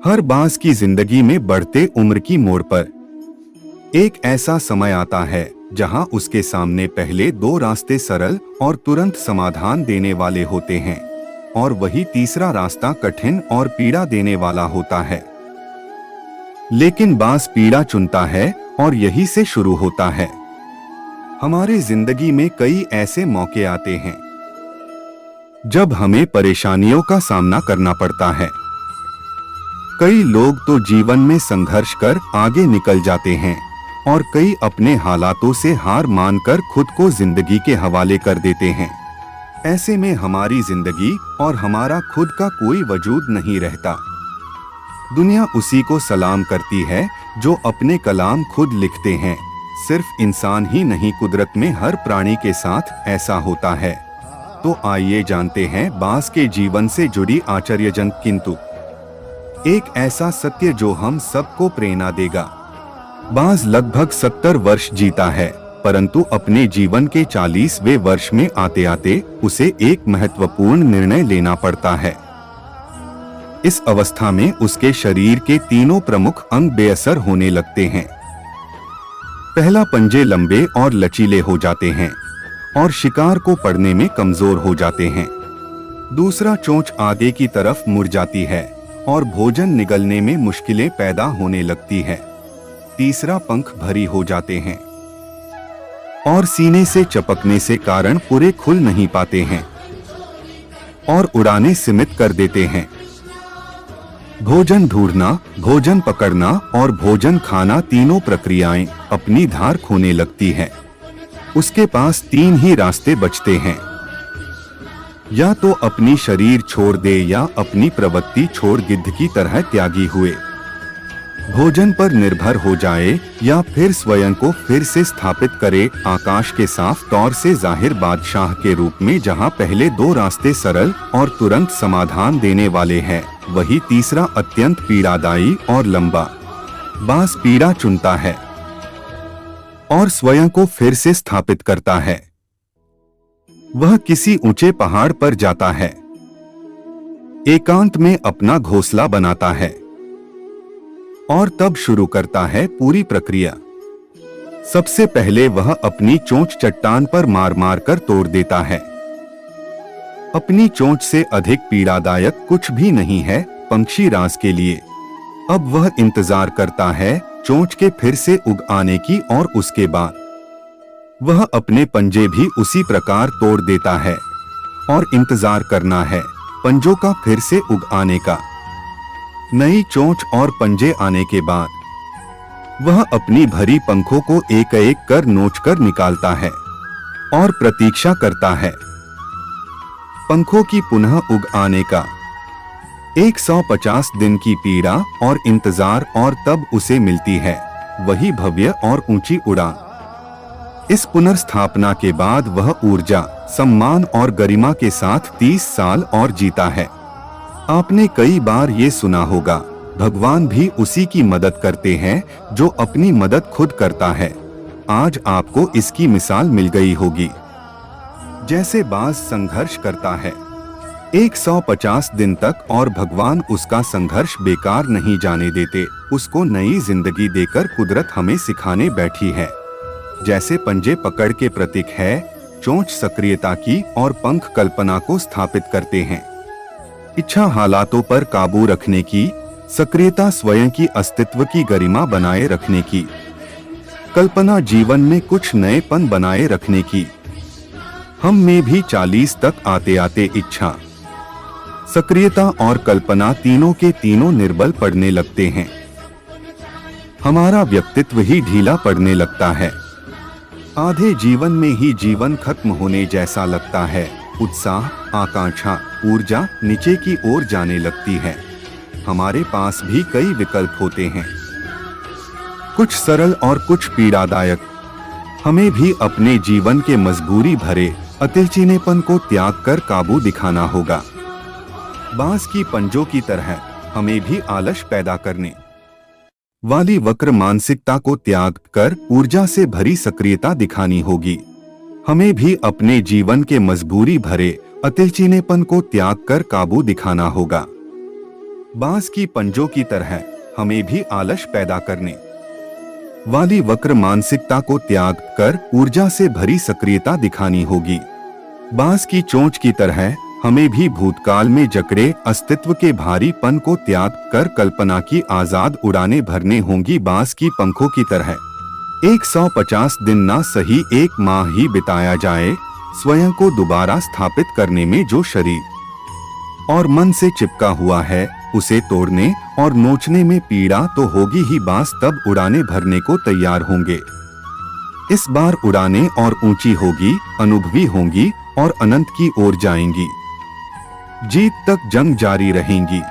हर बांस की जिंदगी में बढ़ते उम्र की मोड़ पर एक ऐसा समय आता है जहां उसके सामने पहले दो रास्ते सरल और तुरंत समाधान देने वाले होते हैं और वही तीसरा रास्ता कठिन और पीड़ा देने वाला होता है। लेकिन बांस पीड़ा चुनता है और यही से शुरू होता है। हमारे जिंदगी में कई ऐसे मौके आते हैं जब हमें परेशानियों का सामना करना पड़ता है। कई लोग तो जीवन में संघर्ष कर आगे निकल जाते हैं और कई अपने हालातों से हार मानकर खुद को जिंदगी के हवाले कर देते हैं। ऐसे में हमारी जिंदगी और हमारा खुद का कोई वजूद नहीं रहता। दुनिया उसी को सलाम करती है जो अपने कलाम खुद लिखते हैं। सिर्फ इंसान ही नहीं, कुदरत में हर प्राणी के साथ ऐसा होता है। तो आइए जानते हैं बांस के जीवन से जुड़ी आश्चर्यजनक किंतु एक ऐसा सत्य जो हम सबको प्रेरणा देगा। बांस लगभग 70 वर्ष जीता है, परंतु अपने जीवन के 40वें वर्ष में आते आते उसे एक महत्वपूर्ण निर्णय लेना पड़ता है। इस अवस्था में उसके शरीर के तीनों प्रमुख अंग बेअसर होने लगते हैं। पहला, पंजे लंबे और लचीले हो जाते हैं और शिकार को पकड़ने में कमजोर हो जाते हैं। दूसरा, चोंच आगे की तरफ मुड़ जाती है और भोजन निगलने में मुश्किलें पैदा होने लगती है। तीसरा, पंख भरी हो जाते हैं और सीने से चपकने से कारण पूरे खुल नहीं पाते हैं और उड़ाने सीमित कर देते हैं। भोजन ढूंढना, भोजन पकड़ना और भोजन खाना, तीनों प्रक्रियाएं अपनी धार खोने लगती है। उसके पास 3 ही रास्ते बचते हैं, या तो अपनी शरीर छोड़ दे या अपनी प्रवृत्ति छोड़ गिद्ध की तरह त्यागी हुए भोजन पर निर्भर हो जाए, या फिर स्वयं को फिर से स्थापित करे आकाश के साफ तौर से जाहिर बादशाह के रूप में। जहां पहले 2 रास्ते सरल और तुरंत समाधान देने वाले हैं, वही तीसरा अत्यंत पीड़ादायी और लंबा। बांस पीड़ा चुनता है और स्वयं को फिर से स्थापित करता है। वह किसी ऊंचे पहाड़ पर जाता है, एकांत में अपना घोंसला बनाता है और तब शुरू करता है पूरी प्रक्रिया। सबसे पहले वह अपनी चोंच चट्टान पर मार मार कर तोड़ देता है। अपनी चोंच से अधिक पीड़ादायक कुछ भी नहीं है पंछी राज के लिए। अब वह इंतजार करता है चोंच के फिर से उग आने की और उसके बाद वह अपने पंजे भी उसी प्रकार तोड़ देता है और इंतजार करना है पंजों का फिर से उग आने का। नई चोंच और पंजे आने के बाद वह अपनी भरी पंखों को एक एक कर नोच कर निकालता है और प्रतीक्षा करता है पंखों की पुनः उग आने का। 150 दिन की पीड़ा और इंतजार, और तब उसे मिलती है वही भव्य और ऊंची उड़ान। इस पुनर्स्थापना के बाद वह ऊर्जा, सम्मान और गरिमा के साथ 30 साल और जीता है। आपने कई बार ये सुना होगा, भगवान भी उसी की मदद करते हैं जो अपनी मदद खुद करता है। आज आपको इसकी मिसाल मिल गई होगी। जैसे बांस संघर्ष करता है 150 दिन तक और भगवान उसका संघर्ष बेकार नहीं जाने देते, उसको नई जिंदगी देकर कुदरत हमें सिखाने बैठी है। जैसे पंजे पकड़ के प्रतीक है, चोंच सक्रियता की और पंख कल्पना को स्थापित करते हैं। इच्छा हालातों पर काबू रखने की, सक्रियता स्वयं की अस्तित्व की गरिमा बनाए रखने की, कल्पना जीवन में कुछ नएपन बनाए रखने की। हम में भी 40 तक आते आते इच्छा, सक्रियता और कल्पना तीनों के तीनों निर्बल पड़ने लगते हैं। हमारा व्यक्तित्व ही ढीला पड़ने लगता है। आधे जीवन में ही जीवन खत्म होने जैसा लगता है। उत्साह, आकांक्षा, ऊर्जा नीचे की ओर जाने लगती है। हमारे पास भी कई विकल्प होते हैं, कुछ सरल और कुछ पीड़ादायक। हमें भी अपने जीवन के मजबूरी भरे अतिलचीनेपन को त्याग कर काबू दिखाना होगा। बांस की पंजों की तरह हमें भी आलस पैदा करने वाली वक्र मानसिकता को त्याग कर ऊर्जा से भरी सक्रियता दिखानी होगी। हमें भी अपने जीवन के मजबूरी भरे अतिलचीनेपन को त्याग कर काबू दिखाना होगा। बांस की पंजों की तरह हमें भी आलस पैदा करने वाली वक्र मानसिकता को त्याग कर ऊर्जा से भरी सक्रियता दिखानी होगी। बांस की चोंच की तरह हमें भी भूतकाल में जकड़े अस्तित्व के भारीपन को त्याग कर कल्पना की आजाद उड़ानें भरने होंगी। बांस की पंखों की तरह 150 दिन ना सही 1 माह ही बिताया जाए, स्वयं को दोबारा स्थापित करने में जो शरीर और मन से चिपका हुआ है उसे तोड़ने और नोचने में पीड़ा तो होगी ही, बांस तब उड़ानें भरने को तैयार होंगे। इस बार उड़ानें और ऊंची होगी, अनुभवी होंगी और अनंत की ओर जाएंगी। जीत तक जंग जारी रहेंगी।